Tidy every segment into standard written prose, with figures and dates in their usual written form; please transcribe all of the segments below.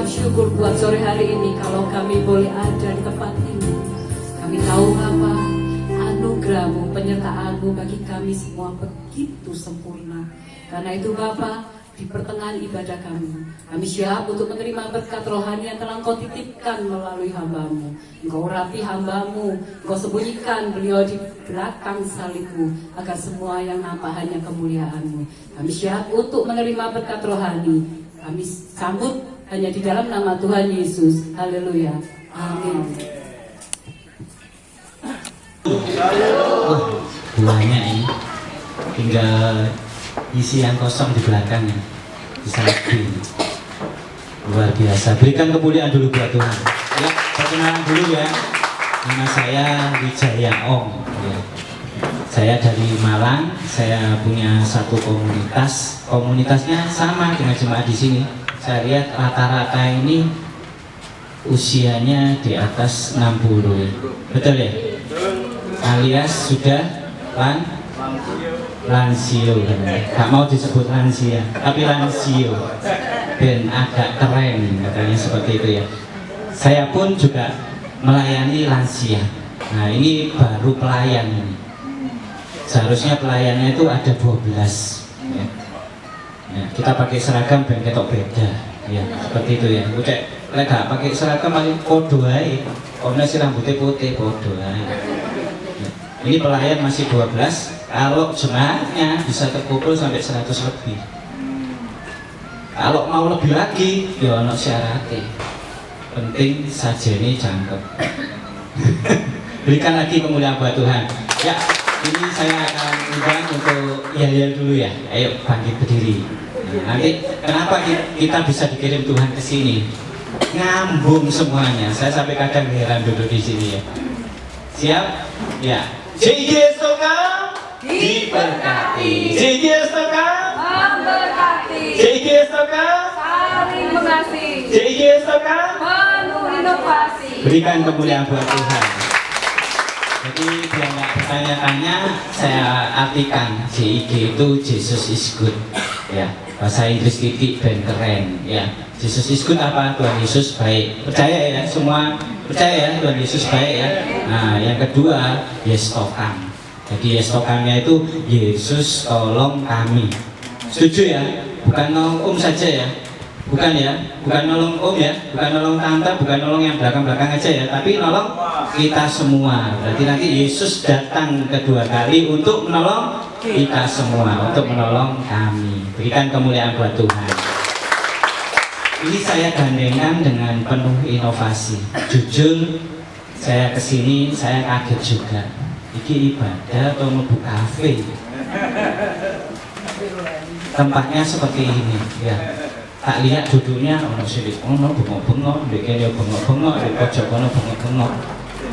mengucap syukur buat sore hari ini kalau kami boleh ada di tempat ini. Kami tahu Bapa, anugerah-Mu, penyertaan-Mu bagi kami semua begitu sempurna. Karena itu Bapa, di pertengahan ibadah kami siap untuk menerima berkat rohani yang telah Engkau titipkan melalui hamba-Mu. Engkau urapi hamba-Mu, Engkau sembunyikan beliau di belakang salib-Mu, agar semua yang nampak hanya kemuliaan-Mu. Kami siap untuk menerima berkat rohani. Kami sambut hanya di dalam nama Tuhan Yesus. Haleluya. Amin. Banyak ini, tinggal isi yang kosong di belakangnya, bisa lebih. Luar biasa. Berikan kemuliaan dulu buat Tuhan. Ya, perkenalan dulu ya. Nama saya Wijaya Ong. Ya. Saya dari Malang. Saya punya satu komunitas. Komunitasnya sama dengan jemaat di sini. Saya lihat rata-rata ini usianya di atas 60. Betul ya? Alias sudah lansio, gak mau disebut lansia, tapi lansio, dan agak keren katanya seperti itu ya. Saya pun juga melayani lansia. Nah ini baru pelayan ini. Seharusnya pelayannya itu ada 12 ya. Ya, kita pakai seragam dan ketok beda ya, seperti itu ya. Ucek gak pakai seragam paling podo ae. Ono si rambutnya putih podo ae. Ini pelayan masih 12, kalau jemaatnya bisa terkumpul sampai 100 lebih. Kalau mau lebih lagi, ya ono syaratnya. Penting saja ini jangkep. Berikan lagi kemuliaan buat Tuhan. Ya, ini saya akan undang untuk yel-yel dulu ya. Ayo bangkit berdiri. Nah, nanti kenapa kita bisa dikirim Tuhan ke sini? Ngambung semuanya. Saya sampai kadang heran duduk di sini ya. Siap? Ya. JG Soka diberkati. JG Soka Memberkati. JG Soka Saling mengasihi. JG Soka Penuh inovasi. berikan kemuliaan buat Tuhan. Jadi biar nggak bertanya-tanya, saya artikan JIG itu Jesus is good ya, bahasa Inggris titik dan keren ya. Jesus is good apa? Tuhan Yesus baik. Percaya ya semua, percaya ya Tuhan Yesus baik ya. Nah yang kedua, yes tokam. Jadi yes tokamnya itu Yesus tolong kami. Setuju ya? Bukan nolong saja ya. Bukan ya, bukan nolong ya, bukan nolong tante, bukan nolong yang belakang-belakang aja ya, tapi nolong kita semua. Berarti nanti Yesus datang kedua kali untuk menolong kita semua, untuk menolong kami. Berikan kemuliaan buat Tuhan. Ini saya gandengkan dengan penuh inovasi. Jujur, saya kesini saya kaget juga. Ini ibadah atau mau kafe? Tempatnya seperti ini, ya. Tak lihat duduknya, ono sidik, ono bengok-bengok, dekene bengok-bengok, di pojok ono bengok-bengok.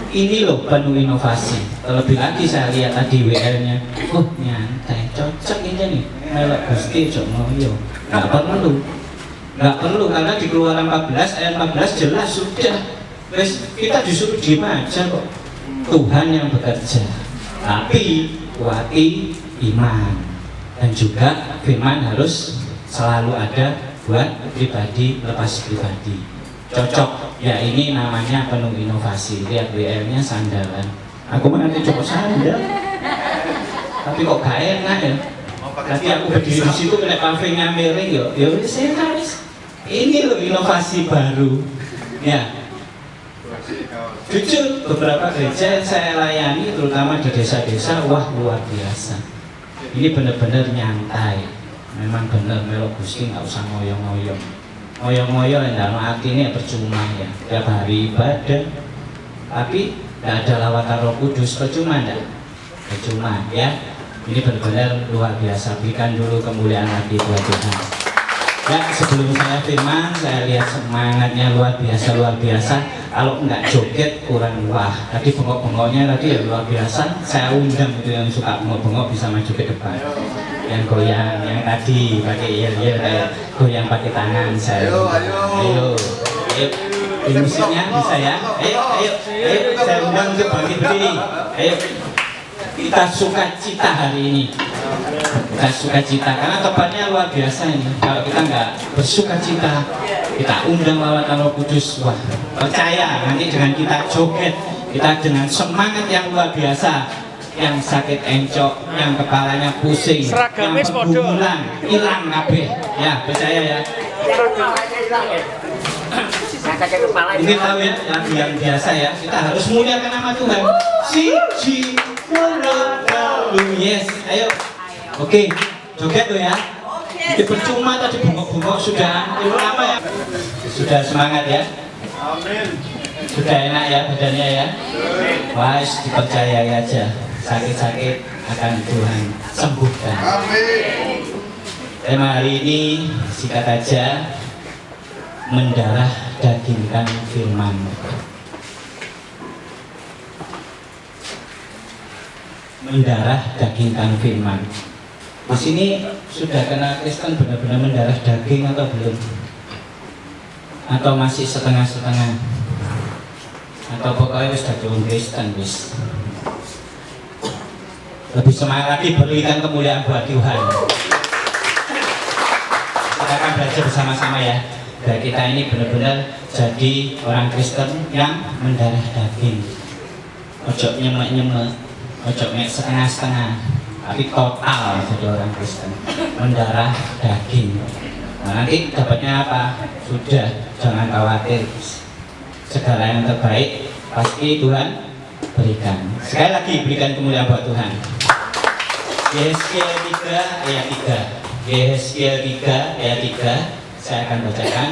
Ini loh penuh inovasi. Terlebih lagi saya lihat tadi WL-nya, oh nyantai, cocok ini nih, melok Gusti Jomoyo. Nggak perlu karena di Keluaran 14 ayat 14 jelas sudah. Kita disuruh diem aja kok. Tuhan yang bekerja, tapi kuati iman dan juga firman harus selalu ada buat pribadi lepas pribadi. Cocok ya, ini namanya penuh inovasi. Lihat WL-nya sandalan. Aku mau nanti coba sandal, tapi kok gak enak ya. Tadi aku berdiri di situ kena pavenya miring ya saya harus. Ini loh inovasi baru ya. Jujur beberapa gereja yang saya layani terutama di desa-desa, wah luar biasa. Ini benar-benar nyantai. Memang benar melok Gusti nggak usah ngoyong-ngoyong. Ngoyong-ngoyong dan artinya percuma ya. Tiap hari ibadah, tapi nggak ada lawatan Roh Kudus, percuma enggak? Percuma ya. Ini benar-benar luar biasa. Berikan dulu kemuliaan lagi buat Tuhan. Ya, sebelum saya firman, saya lihat semangatnya luar biasa. Kalau nggak joget kurang wah. Tadi bengok-bengoknya tadi ya luar biasa. Saya undang itu yang suka bengok-bengok bisa maju ke depan. Yang goyang, yang tadi pakai yel-yel kayak goyang pakai tangan saya. Ayo. Di musiknya bisa ya. Ayo. Saya undang untuk bangkit berdiri. Ayo. Kita sukacita hari ini. Kita sukacita karena tempatnya luar biasa ini. Kalau kita nggak bersukacita, kita undang lawatan Roh Kudus. Wah, percaya nanti dengan kita joget, kita dengan semangat yang luar biasa, yang sakit encok, yang kepalanya pusing, yang pergumulan hilang kabeh. Ya, percaya ya. Mungkin tahu ya, lagu yang biasa ya. Kita harus muliakan nama Tuhan. Siji lu yes, ayo. Oke, joget tuh ya. Di percuma tadi bungkuk-bungkuk sudah lama ya. Sudah semangat ya. Amin. Sudah enak ya badannya ya. Wah, dipercayai aja. Sakit-sakit akan Tuhan sembuhkan. Amin. Tema hari ini singkat aja, mendarah dagingkan firman. Mendarah dagingkan firman. Di sini sudah kena Kristen benar-benar mendarah daging atau belum? Atau masih setengah-setengah? Atau pokoknya sudah belum Kristen wis. Lebih semangat lagi berikan kemuliaan buat Tuhan. Kita akan belajar bersama-sama ya. Biar kita ini benar-benar jadi orang Kristen yang mendarah daging. Ojo nyemek-nyemek, ojo setengah-setengah, tapi total jadi orang Kristen, mendarah daging. Nah, nanti dapatnya apa? Sudah, jangan khawatir. Segala yang terbaik pasti Tuhan berikan. Sekali lagi berikan kemuliaan buat Tuhan. Yeskiel 3 ayat 3. Yeskiel 3 ayat 3. Saya akan bacakan.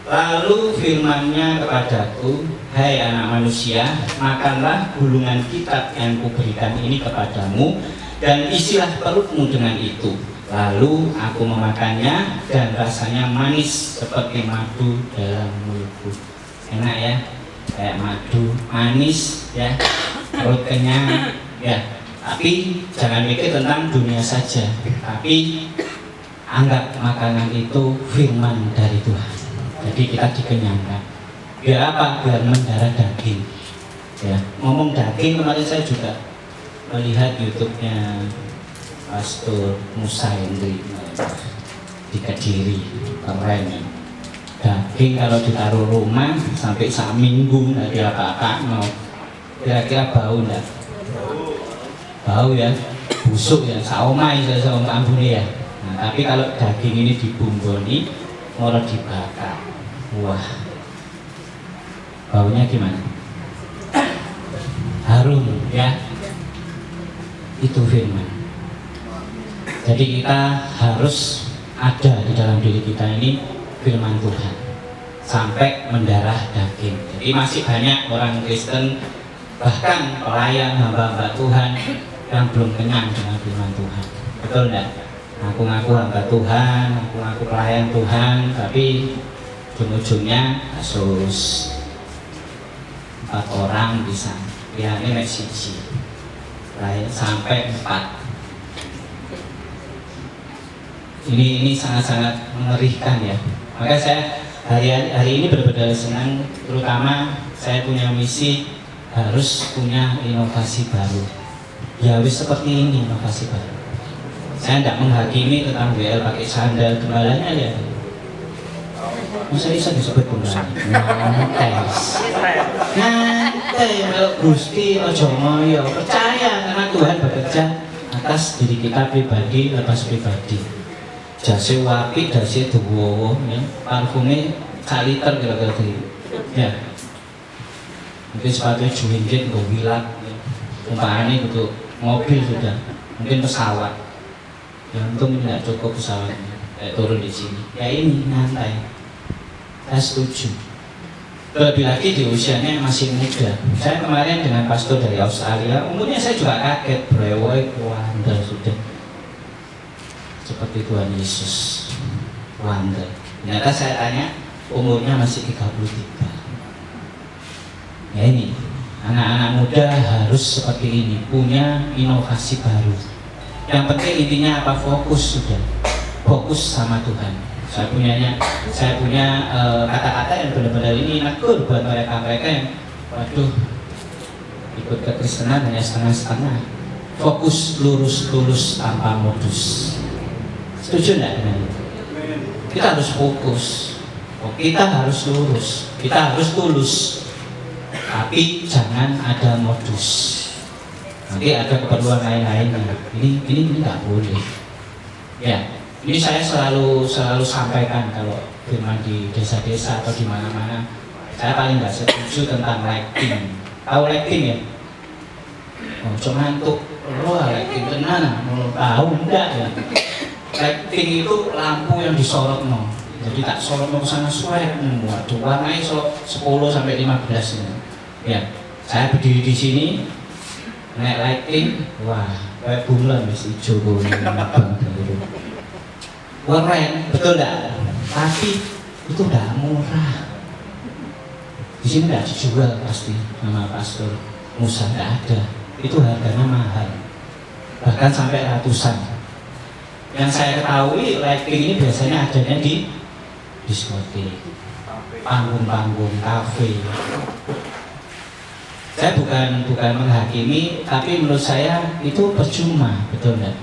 Lalu firman-Nya kepadaku, hai anak manusia, makanlah gulungan kitab yang kuberikan ini kepadamu, dan isilah perutmu dengan itu. Lalu aku memakannya, dan rasanya manis seperti madu dalam mulutku. Enak ya, kayak madu, manis ya, perut kenyang ya. Tapi jangan mikir tentang dunia saja, tapi anggap makanan itu firman dari Tuhan. Jadi kita dikenyangkan. Biar apa? Biar mendarah daging. Ya, ngomong daging, kemarin saya juga melihat YouTube-nya Pastor Musa Hendri di Kediri. Keren ya. Daging kalau ditaruh rumah sampai sak minggu nggak diapa-apa, mau kira-kira bau nggak? Bau ya, busuk ya, saomai saya sama ambune ya. Nah, tapi kalau daging ini dibumboni, mau dibakar, wah, baunya gimana? Harum ya. Itu firman. Jadi kita harus ada di dalam diri kita ini firman Tuhan sampai mendarah daging. Jadi masih banyak orang Kristen, bahkan pelayan hamba-hamba Tuhan yang belum kenyang dengan firman Tuhan. Betul enggak? Ngaku-ngaku hamba Tuhan, ngaku-ngaku pelayan Tuhan, tapi ujung-ujungnya kasus 4 orang bisa, ya ini siji, sampai 4. Ini sangat-sangat mengerikan ya. Maka saya hari ini benar-benar senang, terutama saya punya misi harus punya inovasi baru. Ya wis seperti ini inovasi baru. Saya tidak menghakimi tentang WL pakai sandal, gembalanya ya. Masa bisa disebut gembala? Nanti melok Gusti ojo ngoyo, percaya karena Tuhan bekerja atas diri kita pribadi, lepas pribadi. Jase wapi, dasi duwowo, ya. Parfumnya kaliter kira-kira gitu. Ya. Mungkin sepatunya juwinjit, nggak wilat, ya. Umpamanya untuk mobil sudah, mungkin pesawat. Ya untung tidak cukup pesawatnya, turun di sini. Ya ini nyantai. Saya setuju. Terlebih lagi di usianya masih muda. Saya kemarin dengan pastor dari Australia, umurnya saya juga kaget, brewoi, wanda sudah. Seperti Tuhan Yesus, wanda. Ternyata saya tanya, umurnya masih 33. Ya ini, anak-anak muda harus seperti ini, punya inovasi baru. Yang penting intinya apa? Fokus sudah, fokus sama Tuhan. Saya punya kata-kata yang benar-benar ini negur buat mereka yang waduh ikut kekristenan hanya setengah-setengah. Fokus lurus tanpa modus. Setuju nggak dengan itu? Kita harus fokus. Oh, kita harus lurus, kita harus tulus, tapi jangan ada modus. Nanti ada keperluan lain-lainnya. Ini nggak boleh. Ya, ini saya selalu sampaikan kalau firman di desa-desa atau di mana-mana. Saya paling nggak setuju tentang lighting. Tahu lighting ya? Oh, cuma untuk lighting tenan, mau tahu enggak ya? Lighting itu lampu yang disorot no. Jadi tak sorot mau sana suara. Waduh, warnanya 10 sampai 15 ini. Ya, saya berdiri di sini. Naik lighting, wah, kayak bulan masih hijau kuning, abang biru. Keren, betul enggak? Tapi itu enggak murah. Di sini enggak dijual pasti nama Pastor Musa, enggak ada. Itu harganya mahal, bahkan sampai ratusan. Yang saya ketahui lighting ini biasanya adanya di diskotik, panggung-panggung, kafe. Saya bukan menghakimi, tapi menurut saya itu percuma, betul nggak?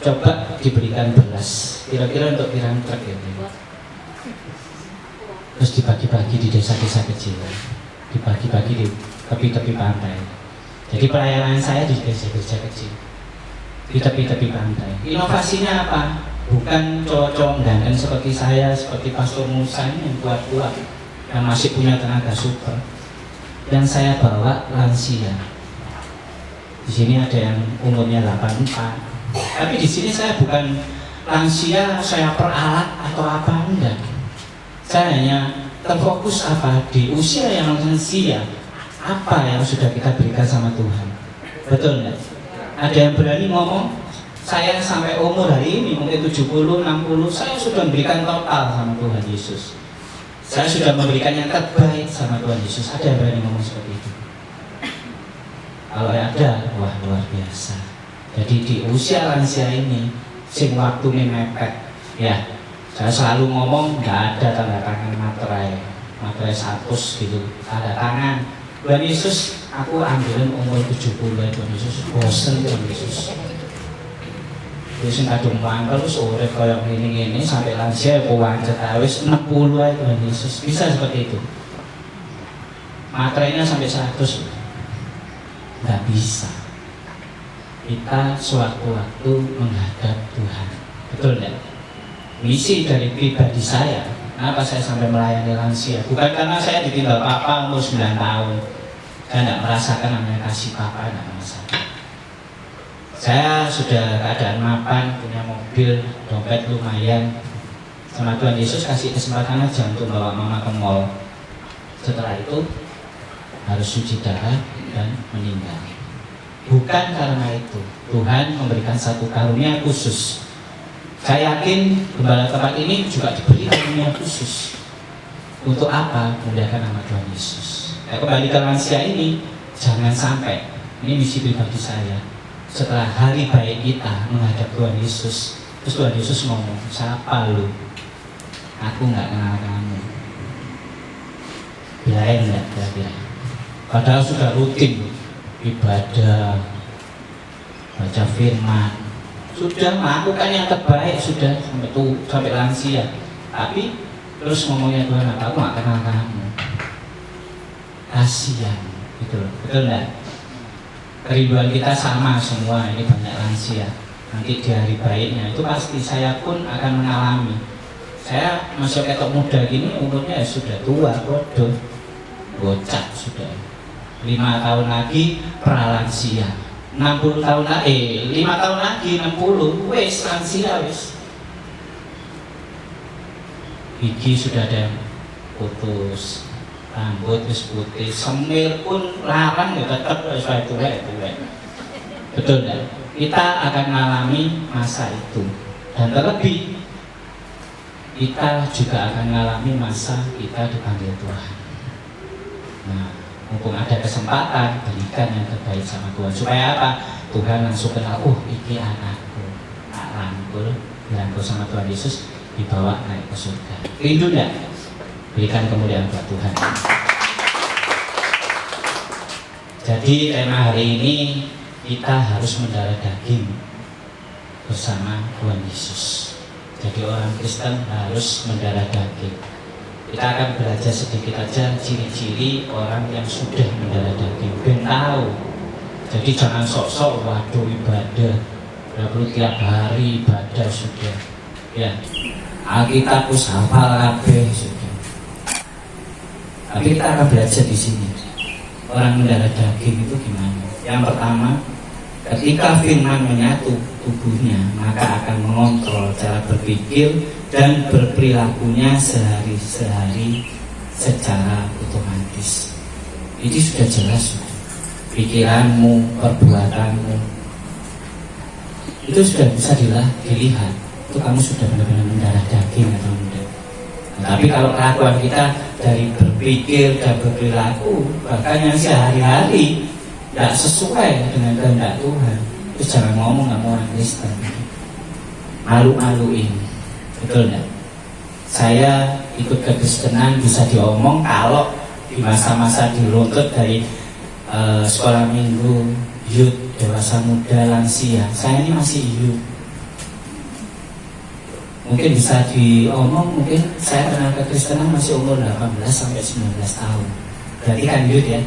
Coba diberikan beras, kira-kira untuk pirang truk gitu. Terus dibagi-bagi di desa-desa kecil, dibagi-bagi di tepi-tepi pantai. Jadi pelayanan saya di desa-desa kecil, di tepi-tepi pantai. Inovasinya apa? Bukan cowok-cowok ganteng seperti saya, seperti Pastor Musa ini yang kuat-kuat, yang masih punya tenaga super. Yang saya bawa lansia. Di sini ada yang umurnya 84. Tapi di sini saya bukan lansia, saya peralat atau apa, enggak. Saya hanya terfokus apa di usia yang lansia, apa yang sudah kita berikan sama Tuhan. Betul enggak? Ada yang berani ngomong, saya sampai umur hari ini mungkin 70, 60, saya sudah memberikan total sama Tuhan Yesus. Saya sudah memberikan yang terbaik sama Tuhan Yesus. Ada yang berani ngomong seperti itu? Kalau ada, wah luar biasa. Jadi di usia lansia ini, sing waktu ini mepet. Ya, saya selalu ngomong nggak ada tanda tangan materai 100 gitu. Tanda tangan Tuhan Yesus, aku ambilin umur 70 Tuhan Yesus. Bosen Tuhan Yesus. Wis kadung mangkel wis urip kaya ngene-ngene sampai lansia aku wancet wis 60 ae Tuhan Yesus. Bisa seperti itu. Materainya sampai 100. Enggak bisa. Kita sewaktu-waktu menghadap Tuhan. Betul enggak? Misi dari pribadi saya, kenapa saya sampai melayani lansia? Bukan karena saya ditinggal papa umur 9 tahun. Saya enggak merasakan namanya kasih papa, enggak merasakan. Saya sudah keadaan mapan, punya mobil, dompet lumayan. Sama Tuhan Yesus kasih kesempatan aja untuk bawa mama ke mall. Setelah itu harus cuci darah dan meninggal. Bukan karena itu Tuhan memberikan satu karunia khusus. Saya yakin gembala tempat ini juga diberi karunia khusus. Untuk apa? Memuliakan nama Tuhan Yesus. Kembali ke lansia ini, jangan sampai, ini misi pribadi saya, setelah hari baik kita menghadap Tuhan Yesus, terus Tuhan Yesus ngomong, siapa lu? Aku nggak kenal kamu. Belain nggak kira-kira? Padahal sudah rutin ibadah, baca firman, sudah melakukan yang terbaik, sudah sampai lansia. Tapi terus ngomongnya Tuhan, aku nggak kenal kamu. Kasihan, gitu, betul nggak? Kerinduan kita sama semua, ini banyak lansia. Nanti di hari baiknya itu pasti saya pun akan mengalami. Saya masuk ketok muda gini, umurnya ya sudah tua, bodoh, bocah sudah. 5 tahun lagi pralansia, 60 tahun lagi, 5 tahun lagi 60, wes lansia wes. Gigi sudah ada yang putus, rambut wis putih, semir pun larang ya tetap saya tua. Betul kan? Kita akan mengalami masa itu, dan terlebih kita juga akan mengalami masa kita dipanggil Tuhan. Nah, mumpung ada kesempatan, berikan yang terbaik sama Tuhan. Supaya apa? Tuhan langsung kenal, ini anakku, tak rangkul, dirangkul sama Tuhan Yesus, dibawa naik ke surga. Rindu enggak? Berikan kemuliaan buat Tuhan. Jadi tema hari ini kita harus mendarah daging bersama Tuhan Yesus. Jadi orang Kristen harus mendarah daging. Kita akan belajar sedikit aja ciri-ciri orang yang sudah mendarah daging, ben tahu. Jadi jangan sok-sok waduh ibadah, nggak perlu tiap hari ibadah sudah. Ya, Alkitab us hafal kabeh sudah. Tapi kita akan belajar di sini. Orang mendarah daging itu gimana? Yang pertama, ketika firman menyatu tubuhnya, maka akan mengontrol cara berpikir dan berperilakunya sehari-hari secara otomatis. Ini sudah jelas, pikiranmu, perbuatanmu, itu sudah bisa dilihat. Itu kamu sudah benar-benar mendarah daging atau tidak. Nah, tapi kalau kelakuan kita dari berpikir dan berperilaku, bahkan yang sehari-hari tidak sesuai dengan kehendak Tuhan, itu jangan ngomong sama orang Kristen. Malu-maluin, betul enggak? Saya ikut kekristenan bisa diomong kalau di masa-masa diruntut dari sekolah minggu, youth, dewasa muda, lansia. Saya ini masih youth. Mungkin bisa diomong, mungkin saya kenal kekristenan masih umur 18 sampai 19 tahun. Berarti kan youth ya,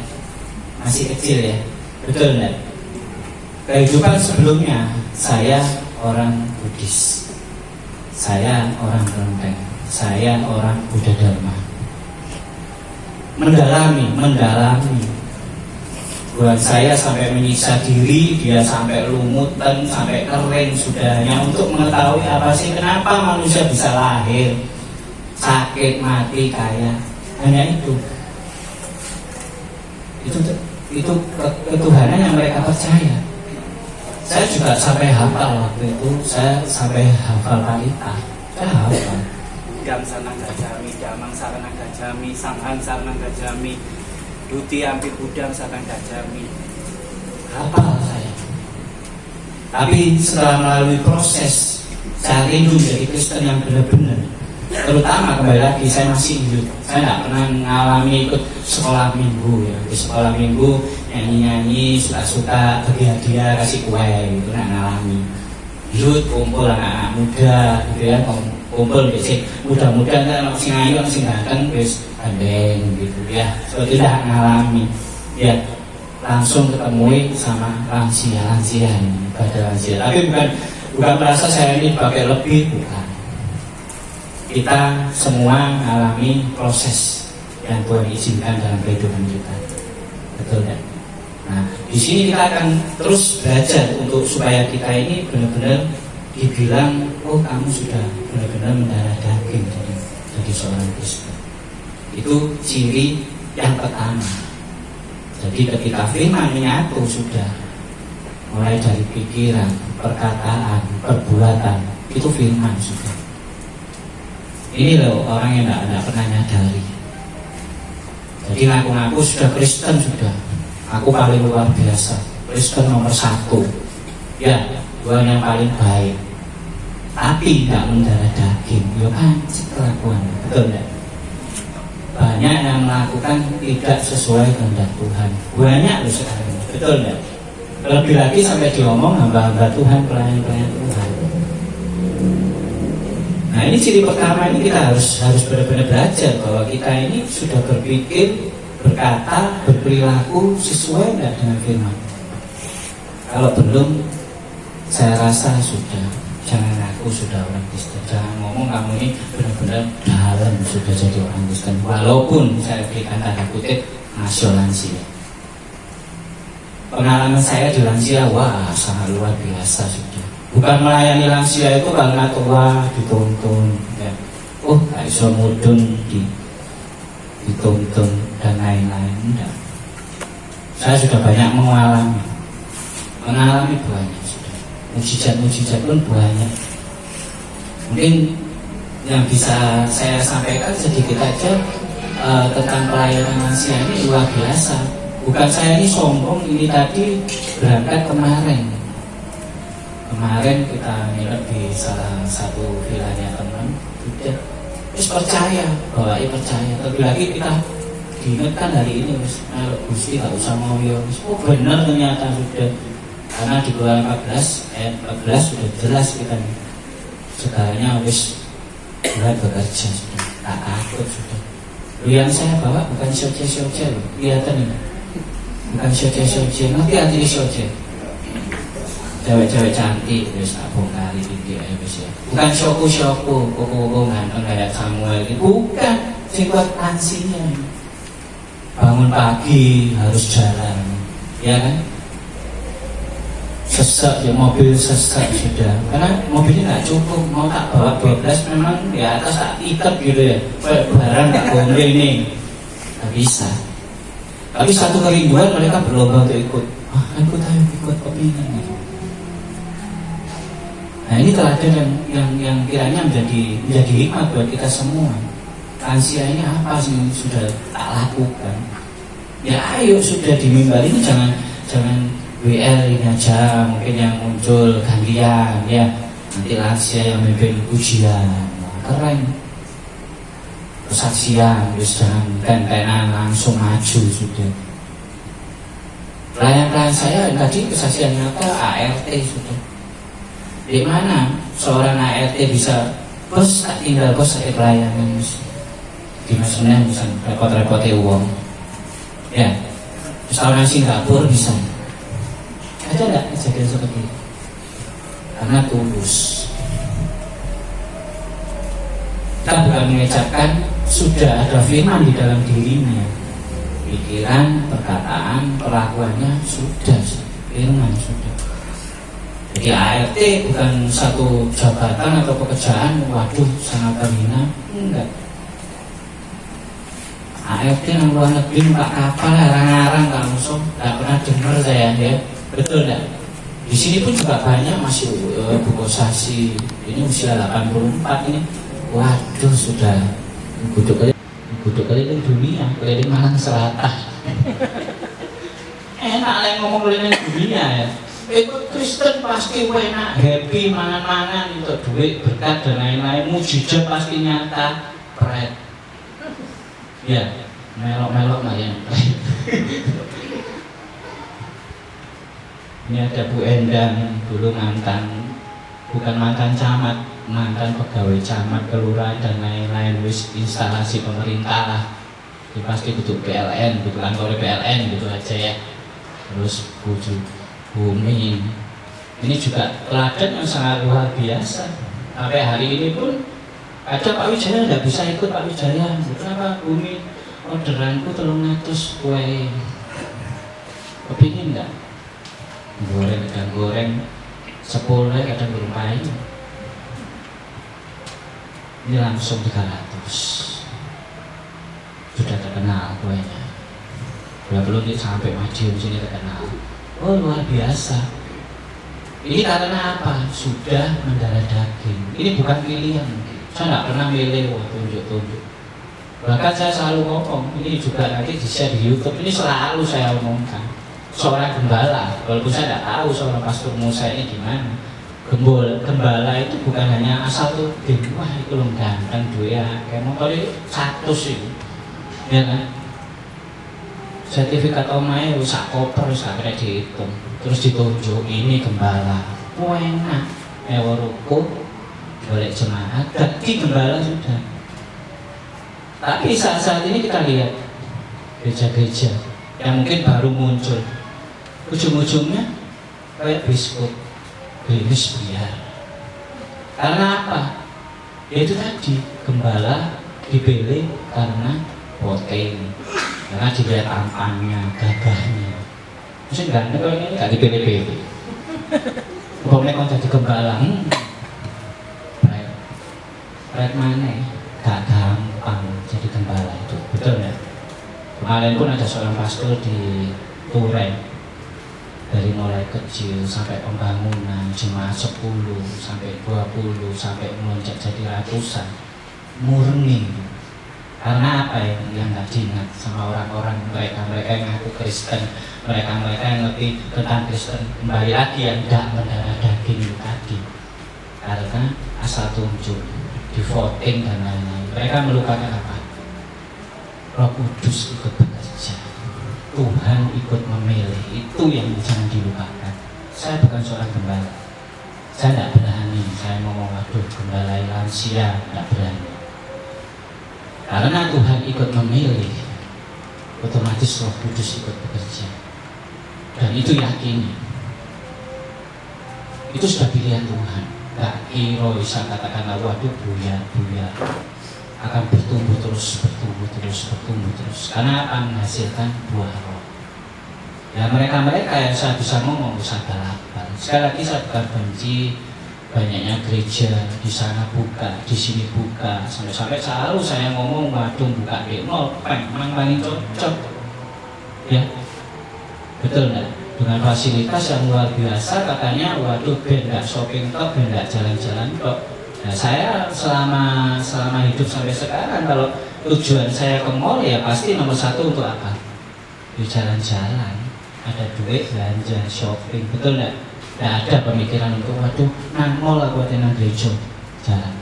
masih kecil ya. Betul enggak? Kehidupan sebelumnya saya orang Buddhis, saya orang Kelenteng, saya orang Buddha Dharma. Mendalami. Buat saya sampai menyiksa diri, dia sampai lumutan, sampai kering sudah, hanya untuk mengetahui apa sih kenapa manusia bisa lahir, sakit, mati, kaya. Hanya itu ketuhanan yang mereka percaya. Saya juga sampai hafal waktu itu, saya sampai hafal Palita. Saya hafal Dam Sarana Gajami, Damang Sarana Gajami, Sanghan Sarana Gajami, Duti Ampi Budang Sarana Gajami. Hafal saya. Tapi setelah melalui proses, saya rindu jadi Kristen yang benar-benar. Terutama kembali lagi saya masih hidup. Saya tidak pernah mengalami ikut sekolah minggu ya. Di sekolah minggu nyanyi-nyanyi, suka-suka, bagi hadiah, kasih kue, itu tidak mengalami. Hidup kumpul anak-anak muda, gitu ya, kumpul basic muda-muda kan masih ngayu, masih ganteng, bis gandeng gitu ya. Seperti tidak mengalami. Ya, langsung ketemu sama lansia ini, pada lansia. Tapi bukan merasa saya ini pakai lebih, bukan. Kita semua mengalami proses yang Tuhan izinkan dalam kehidupan kita, betul kan? Nah, di sini kita akan terus belajar untuk supaya kita ini benar-benar dibilang, oh kamu sudah benar-benar mendarah daging jadi seorang Kristen. Itu ciri yang pertama. Jadi ketika firman menyatu sudah, mulai dari pikiran, perkataan, perbuatan, itu firman sudah. Ini loh orang yang tidak pernah nyadari. Jadi ngaku-ngaku sudah Kristen sudah, aku paling luar biasa, Kristen nomor 1. Ya, Tuhan yang paling baik. Tapi tidak mendarah daging, ya kan kelakuan, betul tidak? Banyak yang melakukan tidak sesuai kehendak Tuhan. Banyak loh sekarang, betul tidak? Lebih lagi sampai diomong hamba-hamba Tuhan, pelayan-pelayan Tuhan. Nah ini ciri pertama, ini kita harus benar-benar belajar bahwa kita ini sudah berpikir, berkata, berperilaku sesuai enggak dengan firman. Kalau belum, saya rasa sudah, jangan aku sudah orang Kristen, jangan ngomong kamu ini benar-benar dalam sudah jadi orang Kristen. Walaupun saya berikan tanda kutip masuk lansia. Pengalaman saya di lansia, wah sangat luar biasa sudah. Bukan melayani lansia itu karena tua dituntun ya. Oh gak bisa mudun dituntun dan lain-lain. Enggak. Saya sudah banyak mengalami banyak sudah. Mujizat-mujizat pun banyak. Mungkin yang bisa saya sampaikan sedikit aja tentang pelayanan lansia ini luar biasa. Bukan saya ini sombong, ini tadi berangkat Kemarin kita nginep di salah satu vilanya teman, udah terus percaya, terlebih lagi kita diingatkan hari ini, Gusti gak usah mau ya, oh benar ternyata sudah, karena di Keluaran 14 ayat 14 sudah jelas kita segalanya wis Tuhan bekerja sudah, tak takut sudah. Yang saya bawa bukan shoje-shoje loh, kelihatan ini. Bukan shoje-shoje, ngerti artinya shoje? Cewek-cewek cantik, wis tak bongkari iki wis ya. Bukan shoku-shoku, koko-koko ganteng kayak Samuel itu. Bukan, sing kuat ansinya. Bangun pagi harus jalan, ya kan? Sesek ya, mobil sesek sudah. Karena mobilnya nggak cukup, mau tak bawa 12 memang di atas tak ikat gitu ya. Kayak barang tak gombel nih, nggak bisa. Tapi satu kerinduan mereka berlomba untuk ikut. Ikut ayo ikut kepingin gitu. Nah ini teladan yang kiranya menjadi hikmat buat kita semua. Lansia ini apa sih yang sudah tak lakukan? Ya ayo sudah di mimbar ini jangan WL ini aja, mungkin yang muncul gantian ya. Nanti lansia yang memimpin ujian, keren. Kesaksian, jangan tentenan langsung maju sudah. Klien-klien saya tadi kesaksian nyata ART sudah. Di mana seorang ART bisa bos tak tinggal bos saya pelayanan di Mesenen bisa repot-repotnya uang ya. Misalnya Singapura bisa. Ada nggak kejadian seperti itu? Karena tulus. Kita bukan mengucapkan sudah ada firman di dalam dirinya, pikiran, perkataan, perlakuannya sudah firman sudah. Jadi ART bukan satu jabatan atau pekerjaan, waduh sangat terhina, enggak. ART yang luar negeri numpak kapal larang-larang langsung, nggak pernah dengar saya ya, betul nggak? Di sini pun juga banyak masih bukosasi, ini usia 84 ini, waduh sudah guduk keliling dunia, keliling Malang Selatan. Enak lah ngomong keliling dunia ya. Ikut Kristen pasti enak, happy, mangan-mangan, untuk duit, berkat dan lain-lain, mujizat pasti nyata, pret. Ya, melok-melok lah ya. Ini ada Bu Endang, dulu bukan mantan camat, mantan pegawai camat, kelurahan dan lain-lain, wis instalasi pemerintah lah. Ini pasti butuh PLN, butuh kantor PLN gitu aja ya. Terus Bumi ini juga teladan yang sangat luar biasa. Sampai hari ini pun ada Pak Wijaya tidak bisa ikut Pak Wijaya. Kenapa? Bumi orderanku 300 kue. Kepingin nggak? Goreng 10 kadang belum payu. Ini langsung 300. Sudah terkenal kuenya. Belum sampai Madiun sini terkenal. Oh luar biasa. Ini karena apa? Sudah mendarah daging. Ini bukan pilihan. Saya tidak pernah milih tunjuk-tunjuk. Bahkan saya selalu ngomong, ini juga nanti di-share di YouTube. Ini selalu saya omongkan. Seorang gembala, walaupun saya tidak tahu seorang pastor Musa ini gimana. Gembala itu bukan hanya asal tuh, wah itu loh ganteng ya, kayak motor itu 100 itu, ya kan? Sertifikat omae sak koper sak kena dihitung, terus ditunjuk ini gembala, enak, ruko, boleh jemaat, jadi gembala sudah. Tapi saat ini kita lihat gereja-gereja yang mungkin baru muncul, ujung-ujungnya kayak biskup, gerimis biar. Karena apa? Yaitu tadi gembala dipilih karena protein. Karena dilihat tampangnya, gagahnya. Mesti ganteng kalau ini gak dipilih-pilih. Pokoknya kalau jadi gembala, Pret mana? Gak gampang jadi gembala itu, betul ya? Kemarin pun ada seorang pastor di Turen. Dari mulai kecil sampai pembangunan, jemaat 10, sampai 20, sampai melonjak jadi ratusan. Murni. Karena apa yang nggak diingat sama orang-orang mereka yang ngaku Kristen, mereka yang ngerti tentang Kristen, kembali lagi yang tidak mendarah daging itu tadi. Karena asal tunjuk, di voting dan lain-lain, mereka melupakan apa? Roh Kudus ikut bekerja, Tuhan ikut memilih, itu yang jangan dilupakan. Saya bukan seorang gembala, saya tidak berani, saya ngomong waduh gembala lansia, tidak berani. Karena Tuhan ikut memilih, otomatis Roh Kudus ikut bekerja. Dan itu yakini, itu sudah pilihan Tuhan. Gak kira bisa katakanlah waduh buya akan bertumbuh terus. Karena akan menghasilkan buah roh. Ya mereka yang saya bisa ngomong usah balapan. Sekali lagi saya bukan benci banyaknya gereja di sana buka, di sini buka, sampai selalu saya ngomong waduh buka di nol, memang paling cocok. Ya, betul nggak? Dengan fasilitas yang luar biasa katanya waduh ben nggak shopping tok, ben nggak jalan-jalan tok. Nah, saya selama hidup sampai sekarang kalau tujuan saya ke mall ya pasti nomor satu untuk apa? Di jalan-jalan, ada duit belanja, shopping, betul nggak? Nggak ada pemikiran untuk waduh nang mall aku ada nang gereja jalan.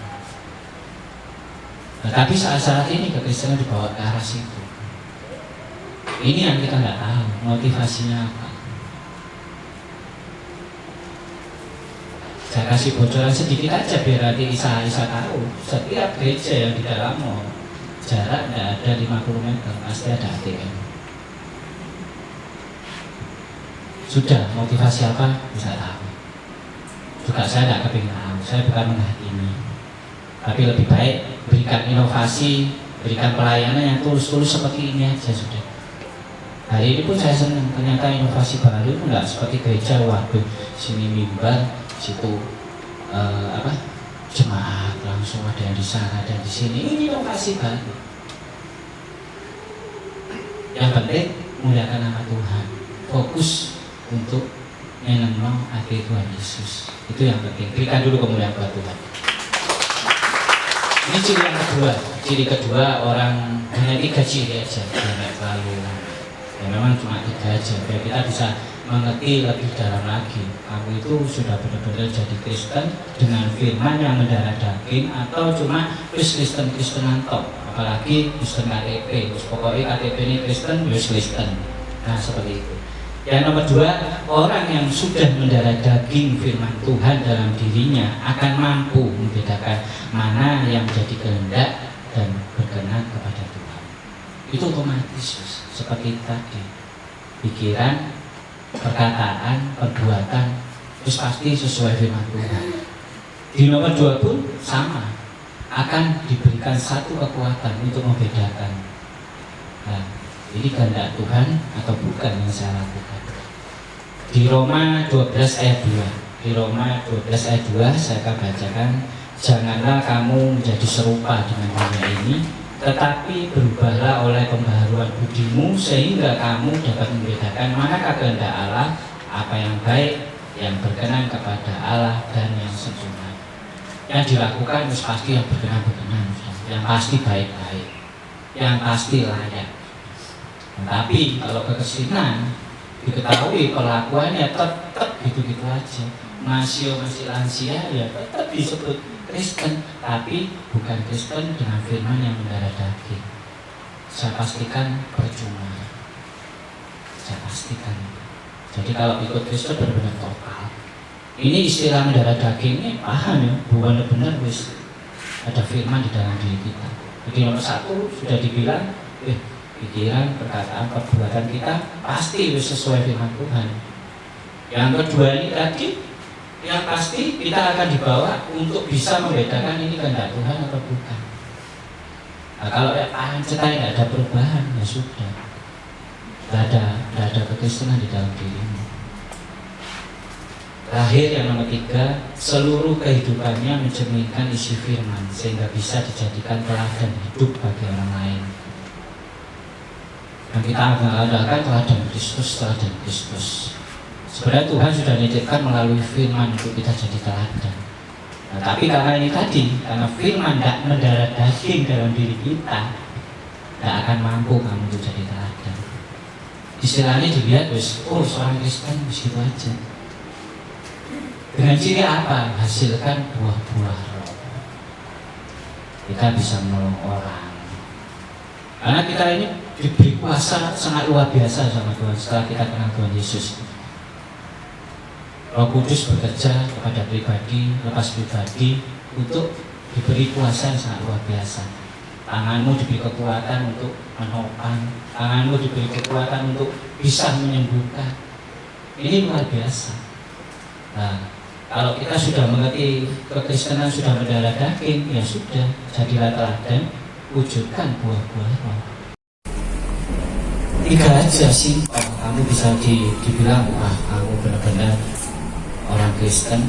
Nah, tapi saat ini kekristenan dibawa ke arah situ. Ini yang kita nggak tahu motivasinya apa. Saya kasih bocoran sedikit aja biar nanti Isa tahu. Setiap gereja yang di dalam mall jarak nggak ada 50 meter pasti ada ATM. Sudah motivasi apa bisa tahu. Juga saya nggak kepingin tahu. Saya bukan menghakimi, tapi lebih baik berikan inovasi, berikan pelayanan yang tulus-tulus seperti ini aja sudah. Hari ini pun saya senang, ternyata inovasi baru nggak seperti gereja, waduh sini mimbar, situ jemaat langsung ada yang di sana dan di sini. Ini inovasi baru. Yang penting muliakan nama Tuhan, fokus untuk mengenal hati Tuhan Yesus. Itu yang penting. Berikan dulu kemuliaan buat Tuhan. Ini ciri yang kedua. Ciri kedua orang hanya 3 ciri aja, jangan terlalu. Ya memang cuma 3 aja, biar kita bisa mengerti lebih dalam lagi. Kamu itu sudah benar-benar jadi Kristen dengan firman yang mendarah daging atau cuma Kristenan top, apalagi Kristen KTP. Pokoknya KTP ini Kristen, Kristen. Nah seperti itu. Yang nomor 2, orang yang sudah mendarah daging firman Tuhan dalam dirinya akan mampu membedakan mana yang menjadi kehendak dan berkenan kepada Tuhan. Itu otomatis seperti tadi, pikiran, perkataan, perbuatan terus pasti sesuai firman Tuhan. Di nomor 2 pun sama, akan diberikan satu kekuatan untuk membedakan. Nah, ini kehendak Tuhan atau bukan yang saya lakukan. Di Roma 12 ayat 2. Di Roma 12 ayat 2 saya akan bacakan, janganlah kamu menjadi serupa dengan dunia ini, tetapi berubahlah oleh pembaharuan budimu sehingga kamu dapat membedakan manakah kehendak Allah, apa yang baik, yang berkenan kepada Allah dan yang sempurna. Yang dilakukan pasti yang berkenan, yang pasti baik-baik, yang pasti layak. Tapi kalau kekristenan diketahui perlakuannya tetap gitu-gitu aja, masih lansia ya tetap disebut Kristen, tapi bukan Kristen dengan firman yang mendarah daging. Saya pastikan percuma. Saya pastikan. Jadi kalau ikut Kristen benar-benar total. Ini istilah mendarah daging ini paham ya, bukan benar wis ada firman di dalam diri kita. Jadi nomor 1 sudah dibilang, pikiran, perkataan, perbuatan kita pasti sesuai firman Tuhan. Yang kedua ini tadi, yang pasti kita akan dibawa untuk bisa membedakan ini kehendak Tuhan atau bukan. Nah, kalau cetai nggak ada perubahan, ya sudah, nggak ada kekristenan di dalam dirimu. Terakhir yang nomor 3, seluruh kehidupannya mencerminkan isi firman sehingga bisa dijadikan teladan hidup bagi orang lain. Yang kita adakan teladan Kristus. Sebenarnya Tuhan sudah nitipkan melalui firman untuk kita jadi teladan. Nah, tapi karena ini tadi, karena firman tidak mendarah daging dalam diri kita, tidak akan mampu kamu untuk jadi teladan. Istilahnya dilihat, seorang Kristen begitu aja. Dengan ciri apa? Hasilkan buah-buah roh. Kita bisa menolong orang. Karena kita ini diberi kuasa sangat luar biasa sama Tuhan setelah kita kenal Tuhan Yesus. Roh Kudus bekerja kepada pribadi, lepas pribadi untuk diberi kuasa yang sangat luar biasa. Tanganmu diberi kekuatan untuk menopang, tanganmu diberi kekuatan untuk bisa menyembuhkan. Ini luar biasa. Nah, kalau kita sudah mengerti kekristenan, sudah mendarah daging, ya sudah, jadilah teladan, wujudkan buah-buah roh. 3 aja simpel, kamu bisa dibilang, wah kamu benar-benar orang Kristen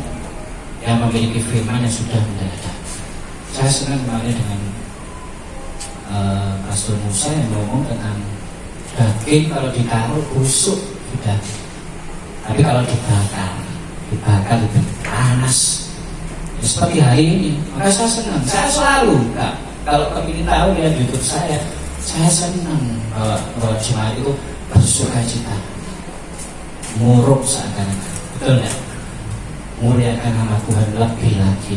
yang memiliki firman yang sudah mendarah daging. Saya senang kemarin dengan Pastor Musa yang ngomong tentang daging kalau ditaruh busuk sudah, tapi kalau dibakar lebih panas. Ya, seperti hari ini, maka saya senang. Saya selalu, kalau kepingin tahu lihat YouTube saya senang bahwa jemaat itu bersuka cita, muruk seakan-akan, betul nggak? Muliakan nama Tuhan lebih lagi,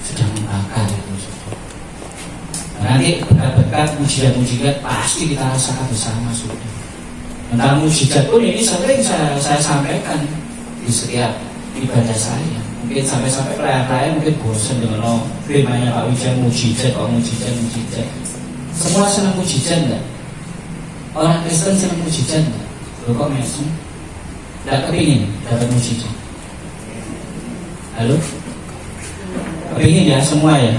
sudah membakar itu. Nanti berkat-berkat mujizat-mujizat pasti kita rasakan bersama sudah. Tentang mujizat pun ini sering saya sampaikan di setiap ibadah saya. Mungkin sampai perayaan mungkin bosan dengan firmannya Pak Wijaya, mujizat. Semua senang mujizat enggak? Orang Kristen senang mujizat enggak? Loh kok mesum? Enggak kepingin dapat mujizat? Halo? Kepingin ya semua ya?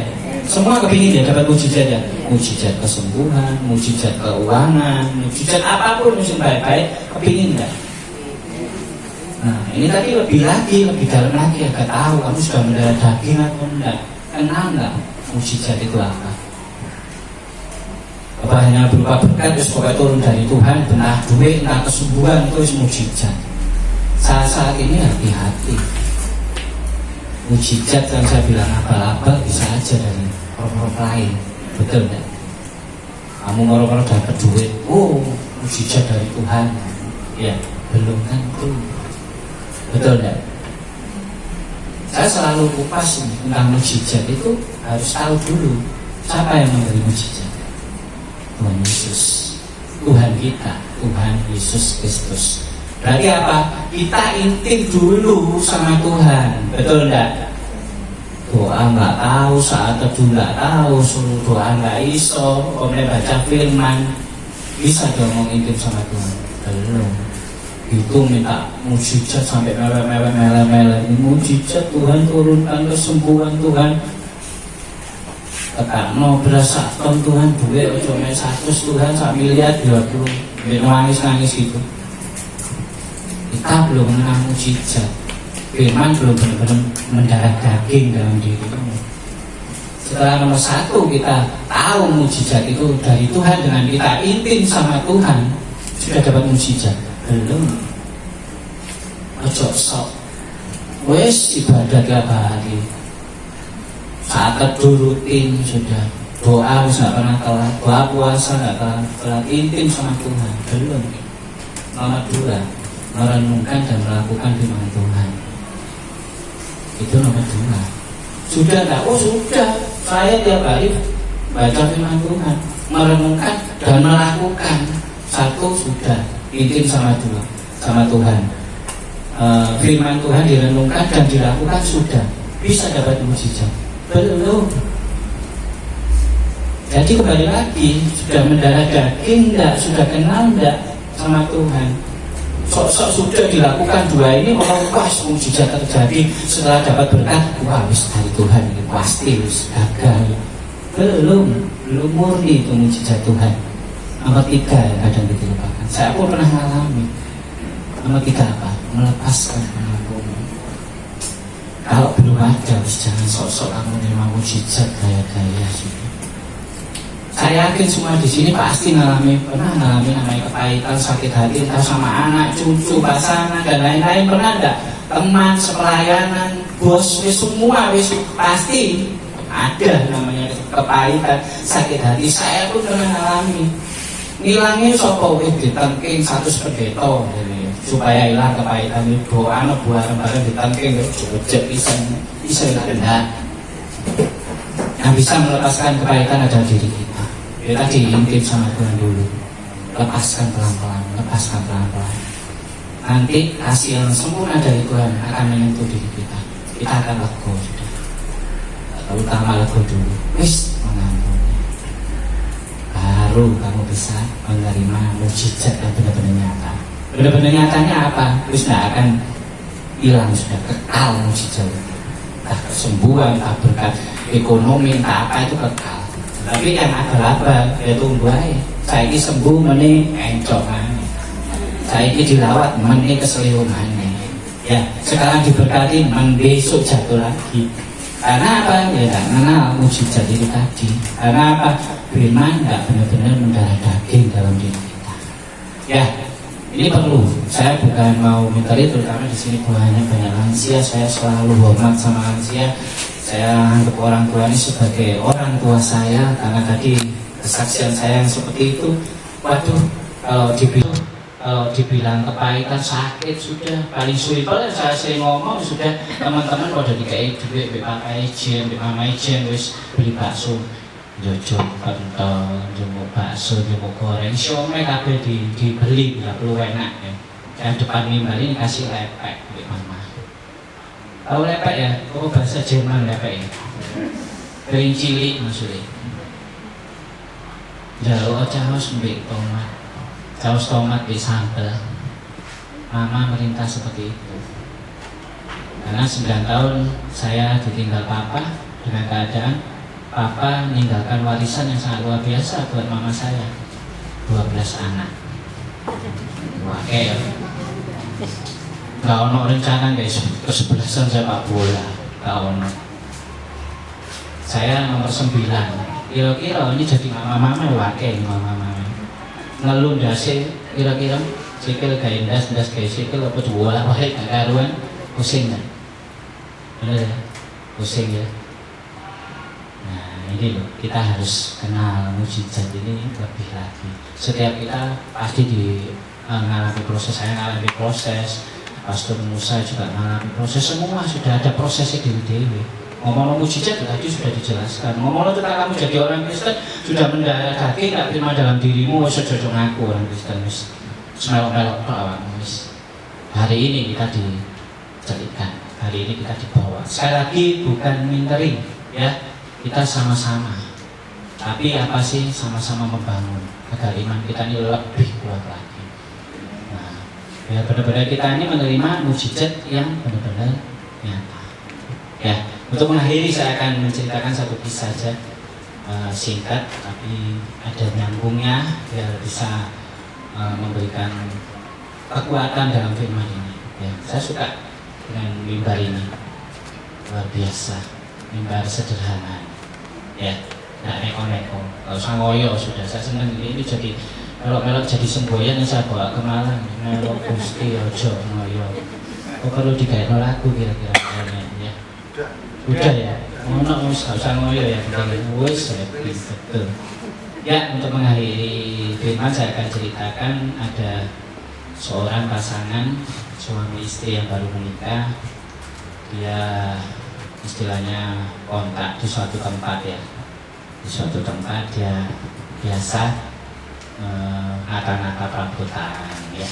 Semua kepingin ya dapat mujizat ya? Mujizat kesembuhan, mujizat keuangan, mujizat apapun yang baik-baik, kepingin enggak? Nah ini tadi lebih dalam lagi agak tahu kamu sudah mendarah daging atau enggak, kenal enggak mujizat itu apa? Apa hanya berupa berkat terus pokoknya turun dari Tuhan, entah duit, entah kesembuhan, itu mujizat. Saat ini hati-hati. Mujizat yang saya bilang abal-abal bisa aja dari orang-orang lain, betul enggak? Kamu moro-moro dapat duit, mujizat dari Tuhan, ya belum tentu. Betul enggak? Saya selalu kupas tentang mujizat itu harus tahu dulu siapa yang memberi mujizat. Tuhan Yesus, Tuhan kita, Tuhan Yesus Kristus. Berarti apa? Kita intim dulu sama Tuhan, betul enggak? Doa nggak tahu, saat teduh nggak tahu, suruh doa nggak iso, kemudian baca firman, bisa dong ngomong intim sama Tuhan? Belum. Itu minta mujizat sampai mele-mele, mujizat Tuhan, turunkan kesembuhan Tuhan, tekakno berasa ton Tuhan, duit cuma 100 Tuhan, 1 miliar 20, nangis gitu. Kita belum mengenal mujizat, firman belum benar-benar mendarah daging dalam dirimu. Setelah nomor 1 kita tahu mujizat itu dari Tuhan, dengan kita intim sama Tuhan, sudah dapat mujizat. Belum. Ojo sok. Wes ibadah tiap hari. Saat teduh rutin sudah. Doa wis enggak pernah telat. Doa puasa enggak pernah telat. Intim sama Tuhan. Belum. Nomor 2, merenungkan dan melakukan firman Tuhan. Itu nomor 2. Sudah enggak? Oh sudah. Saya tiap hari baca firman Tuhan, merenungkan dan melakukan. 1 sudah. Intim sama Tuhan. Firman Tuhan direnungkan dan dilakukan sudah, bisa dapat mujizat. Belum. Jadi kembali lagi, sudah mendarah daging enggak, sudah kenal enggak sama Tuhan. Sok-sok sudah dilakukan 2 ini, pas mujizat terjadi setelah dapat berkat, wah wis dari Tuhan ini pasti wis gagal. Belum murni itu mujizat Tuhan. Nomor 3 yang kadang kita lupakan. Saya pun pernah mengalami. Nomor 3 apa? Melepaskan pengampunan. Kalau belum ada, jangan sok-sok kamu menerima mujizat gaya-gaya sudah. Saya yakin semua di sini pasti pernah ngalami namanya kepahitan, sakit hati, entah sama anak, cucu, pasangan dan lain-lain. Pernah enggak? Teman, sepelayanan, bos, semua pasti ada namanya kepahitan, sakit hati. Saya pun pernah ngalami. Ngilangnya sopo ditengking 100 pendeto supaya hilang kepahitan itu. Doa buah bareng ditengking jejak bisa enggak. Yang bisa melepaskan kepahitan adalah diri kita. Kita diintim sama Tuhan dulu. Lepaskan pelan-pelan. Nanti hasil yang sempurna dari Tuhan akan menyentuh diri kita. Kita akan lega sudah. Terutama lega dulu. Wis mengampuni. baru kamu bisa menerima mujizat yang benar-benar nyata. Benar-benar nyatanya apa? Terus nggak akan hilang, sudah kekal mujizat. Entah kesembuhan, entah berkat ekonomi, entah apa itu kekal. Tapi yang abal-abal ya tunggu aja. Saya ini sembuh meneh encok maneh. Saya ini dilawat meneh keseliu maneh. Ya, sekarang diberkati besok jatuh lagi. Karena apa? Ya tidak mengenal mujizat itu tadi. Karena apa? Firman tidak benar-benar mendarah daging dalam diri kita. Ya, ini perlu. Saya bukan mau menteri, terutama di sini banyak lansia. Saya selalu hormat sama lansia. Saya anggap orang tua ini sebagai orang tua saya, karena tadi kesaksian saya yang seperti itu. Waduh, kalau dibilang kepahitan sakit sudah paling simpel. Saya sering ngomong sudah, teman-teman pada dikai duit, be papa izin, be mama izin, wis beli bakso, jojo, pentol, jumbo bakso, jumbo goreng, siomay kabeh dibeli, bila perlu enak ya. Yang depan mimbar ini kasih lepek, be mama. Tahu lepek ya? Oh bahasa Jerman lepek ya. Kering cilik maksudnya. Jalur caos mbek tomat. Saus tomat di sambal. Mama merintah seperti itu. Karena 9 tahun saya ditinggal papa, dengan keadaan papa meninggalkan warisan yang sangat luar biasa buat mama saya. 12 anak. Wah, kayak nggak ono rencana guys, kesebelasan sepak bola, nggak ono. Saya nomor 9. Kira-kira ini jadi mama-mama wakil mama-mama. Ngeluh ndase kira-kira sikil gawe ndas gawe sikil apa bolak-balik gak karuan, pusing kan? Bener ya? Pusing ya. Nah ini loh, kita harus kenal mujizat ini lebih lagi. Setiap kita pasti mengalami proses. Saya mengalami proses, Pastor Musa juga mengalami proses. Semua sudah ada prosesnya dewi-dewi. Ngomong mujizat tadi sudah dijelaskan. Ngomong tentang kamu jadi orang Kristen, sudah mendarah daging, tak terima dalam dirimu, wis cocok ngaku orang Kristen, wis semelok-melok tok awakmu wis. Hari ini kita dicelikan, hari ini kita dibawa. Sekali lagi bukan minteri, ya. Kita sama-sama. Tapi apa sih? Sama-sama membangun agar iman kita ini lebih kuat lagi. Nah, biar benar-benar kita ini menerima mujizat yang benar-benar nyata. Ya. Untuk mengakhiri saya akan menceritakan satu kisah saja, singkat tapi ada nyambungnya biar bisa memberikan kekuatan dalam firman ini. Ya, saya suka dengan mimbar ini, luar biasa, mimbar sederhana. Ya, nggak neko-neko, kalau usah ngoyo sudah. Saya senang ini jadi melok-melok jadi semboyan yang saya bawa ke Malang. Melok Gusti ojo ngoyo. Oh perlu digawe lagu kira-kira ya. Udah ya, ngono wis gak usah ngoyo ya, penting wis happy betul. Ya, untuk mengakhiri firman saya akan ceritakan ada seorang pasangan suami istri yang baru menikah. Dia istilahnya kontak di suatu tempat ya. Di suatu tempat dia biasa nata-nata perabotan ya.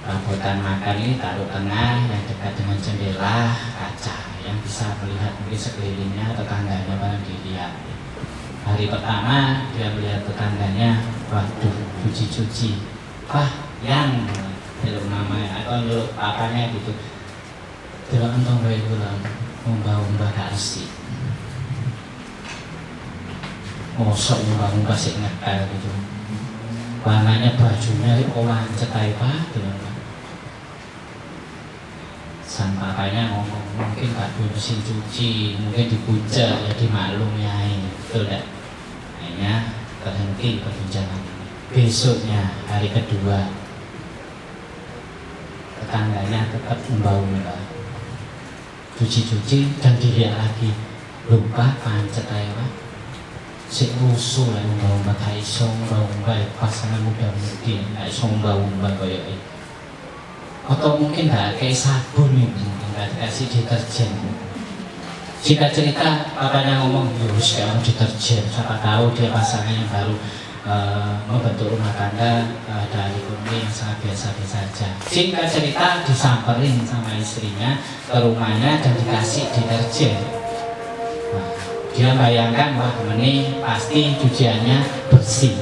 Perabotan makan ini taruh tengah yang dekat dengan jendela kaca yang bisa melihat mungkin sekelilingnya, tetangganya barang dilihat. Hari pertama dia melihat tetangganya, waduh cuci-cuci, wah yang belum namanya atau belum papanya gitu. Tidak entong baik ulang, umbah-umbah gak resik. Mosok umbah-umbah sih ngepel gitu. Warnanya bajunya wancet aja pak. Sang papanya ngomong mungkin gak punya mesin cuci, mungkin dipuja ya dimaklum ya ini betul gak? Akhirnya terhenti perbincangan ini. Besoknya hari kedua tetangganya tetap umbah-umbah cuci-cuci dan dilihat lagi, lupa pancet aja pak. Si rusuh lah umbah-umbah gak iso umbah-umbah pasangan muda-mudi gak iso umbah-umbah kayak ini. Atau mungkin gak kayak sabun nih, mungkin gak kasih deterjen. Jika cerita papanya ngomong, yus kamu deterjen, siapa tahu dia pasangan yang baru membentuk rumah tangga dari ekonomi yang sangat biasa-biasa saja. Singkat cerita disamperin sama istrinya ke rumahnya dan dikasih deterjen. Nah, Dia bayangkan, wah ini pasti cuciannya bersih,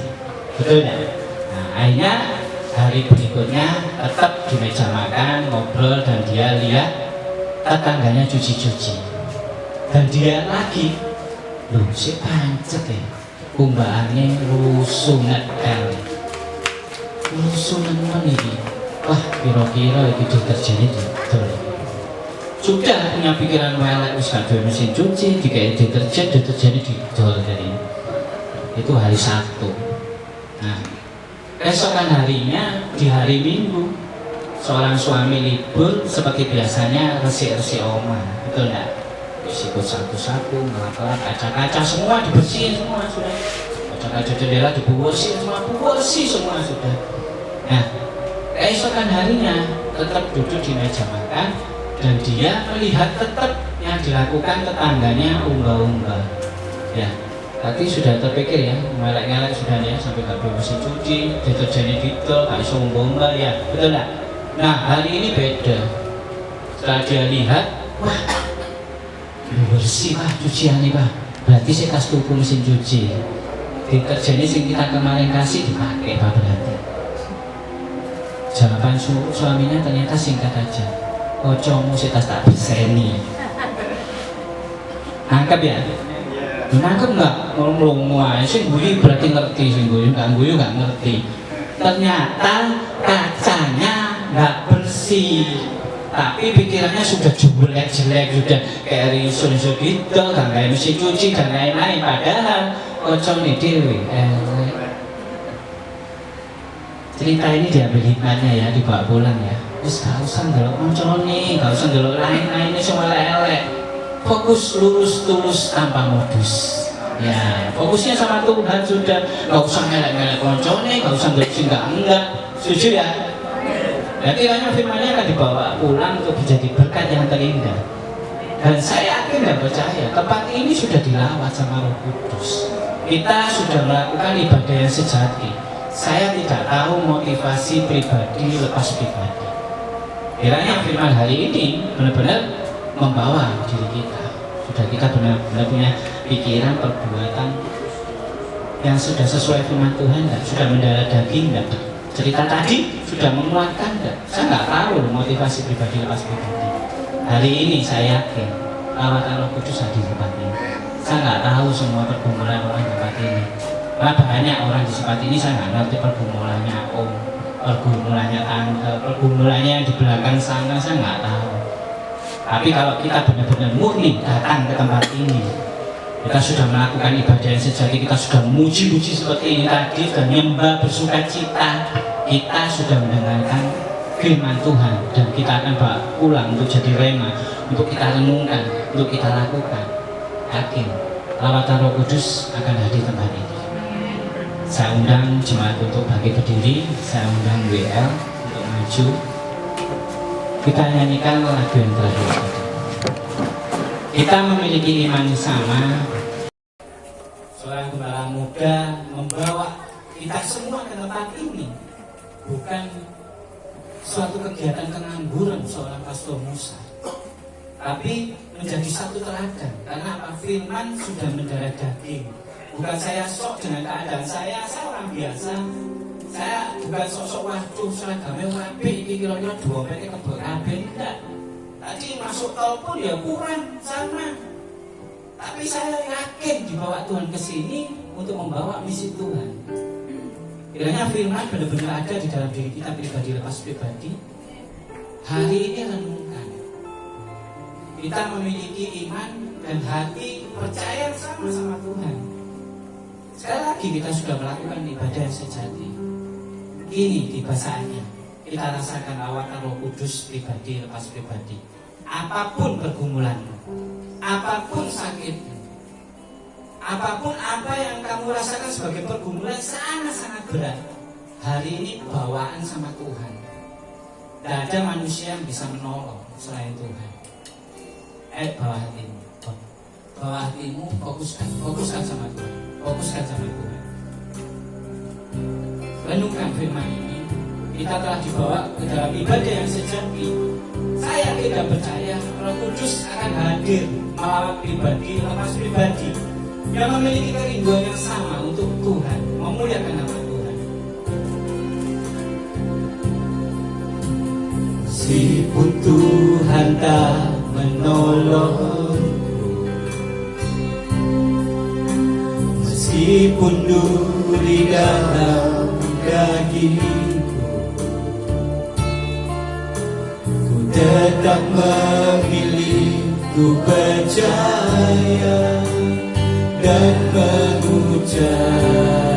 betul ya? Nah, akhirnya hari berikutnya tetap di meja makan, ngobrol, dan dia lihat tetangganya cuci-cuci. Dan dia lagi, loh si pancet ya, kumbahannya rusuh ngedel. Rusuh nemen ini. Wah, kira-kira itu deterjennya didol. Sudah punya pikiran melek, wis gak duwe mesin cuci, dikai deterjennya didol dari itu hari Sabtu. Nah, keesokan harinya di hari Minggu, seorang suami libur seperti biasanya resik-resik omah, betul enggak? Sikut sapu-sapu, ngelap-ngelap, kaca-kaca semua dibersihin semua sudah. Kaca-kaca jendela dibersihin semua, bersih semua sudah. Nah, keesokan harinya tetap duduk di meja makan dan dia melihat tetap yang dilakukan tetangganya unggah-unggah. Ya, tadi sudah terpikir ya, ngelak-ngelak sudah ya, sampai gak bisa mesin cuci, deterjennya didol, gak bisa unggah-unggah ya, betul gak? Nah, hari ini beda. Setelah dia lihat, wah, bersih pak cuciannya pak, berarti saya kasih tuku mesin cuci. Deterjennya yang kita kemarin kasih dipakai pak berarti. Jawaban suaminya ternyata singkat aja, kocomu sih tas tak berseni. Nangkep ya? Nangkep nggak? Ngomong aja sih guyu berarti ngerti, sih guyu nggak ngerti. Ternyata kacanya nggak bersih, tapi pikirannya sudah jelek, sudah kayak risul gitu, kan kayak mesin cuci dan lain-lain. Padahal kocok nih dewi. Cerita ini diambil hikmahnya ya, dibawa pulang ya. Terus gak usah ngelok moncone, gak usah ngelok lain-lainnya semua elek. Fokus lurus tulus tanpa modus. Ya, fokusnya sama Tuhan sudah. Gak usah ngelek-ngelek moncone, gak usah ngelok enggak. Setuju ya? Jadi kiranya firmannya akan dibawa pulang untuk menjadi berkat yang terindah. Dan saya yakin dan percaya tempat ini sudah dilawat sama Roh Kudus. Kita sudah melakukan ibadah yang sejati. Saya tidak tahu motivasi pribadi lepas pribadi. Kiranya firman hari ini benar-benar membawa diri kita. Sudah kita benar-benar punya pikiran, perbuatan yang sudah sesuai firman Tuhan, dan sudah mendarah daging, dan cerita tadi sudah menguatkan, dan saya nggak tahu motivasi pribadi lepas pribadi. Hari ini saya yakin lawatan Roh Kudus ada di tempat ini. Saya nggak tahu semua pergumulan orang di tempat ini. Karena banyak orang di tempat ini saya nggak ngerti pergumulannya om, pergumulannya tante, pergumulannya yang di belakang sana saya nggak tahu. Tapi kalau kita benar-benar murni datang ke tempat ini, kita sudah melakukan ibadah yang sejati, kita sudah memuji-muji seperti ini tadi dan nyembah bersuka cita, kita sudah mendengarkan firman Tuhan dan kita akan bawa pulang untuk jadi rema, untuk kita renungkan, untuk kita lakukan. Yakin lawatan Roh Kudus akan hadir di tempat ini. Saya undang jemaat untuk bagi berdiri, saya undang WL untuk maju. Kita nyanyikan lagu yang terakhir. Kita memiliki iman yang sama. Seorang gembala muda membawa kita semua ke tempat ini, bukan suatu kegiatan pengangguran seorang pastor Musa, tapi menjadi satu teladan. Karena apa? Firman sudah mendarah daging. Bukan saya sok dengan keadaan saya orang biasa. Saya bukan sosok waduh seragamnya rapi, kira-kira dua peke keberabe, enggak. Tadi masuk tol pun ya kurang sama. Tapi saya yakin dibawa Tuhan ke sini untuk membawa misi Tuhan. Kiranya firman benar-benar ada di dalam diri kita pribadi lepas pribadi. Hari ini renungkan. Kita memiliki iman dan hati percaya sama Tuhan. Sekali lagi kita sudah melakukan ibadah yang sejati. Ini tiba saatnya kita rasakan lawatan Roh Kudus pribadi lepas pribadi. Apapun pergumulanmu, apapun sakitmu, apapun apa yang kamu rasakan sebagai pergumulan sangat-sangat berat, hari ini bawaan sama Tuhan. Tidak ada manusia yang bisa menolong selain Tuhan. Bawa hatimu, bawa hatimu, fokuskan sama Tuhan. Fokuskan sama Tuhan. Renungkan firman ini. Kita telah dibawa ke dalam ibadah yang sejati. Saya tidak percaya Roh Kudus akan hadir melawat pribadi lepas pribadi. yang memiliki kerinduan yang sama untuk Tuhan, memuliakan nama Tuhan. Meskipun Tuhan tak menolong, meskipun duri dalam dagiku, ku tetap memilih, ku percaya dan mengucap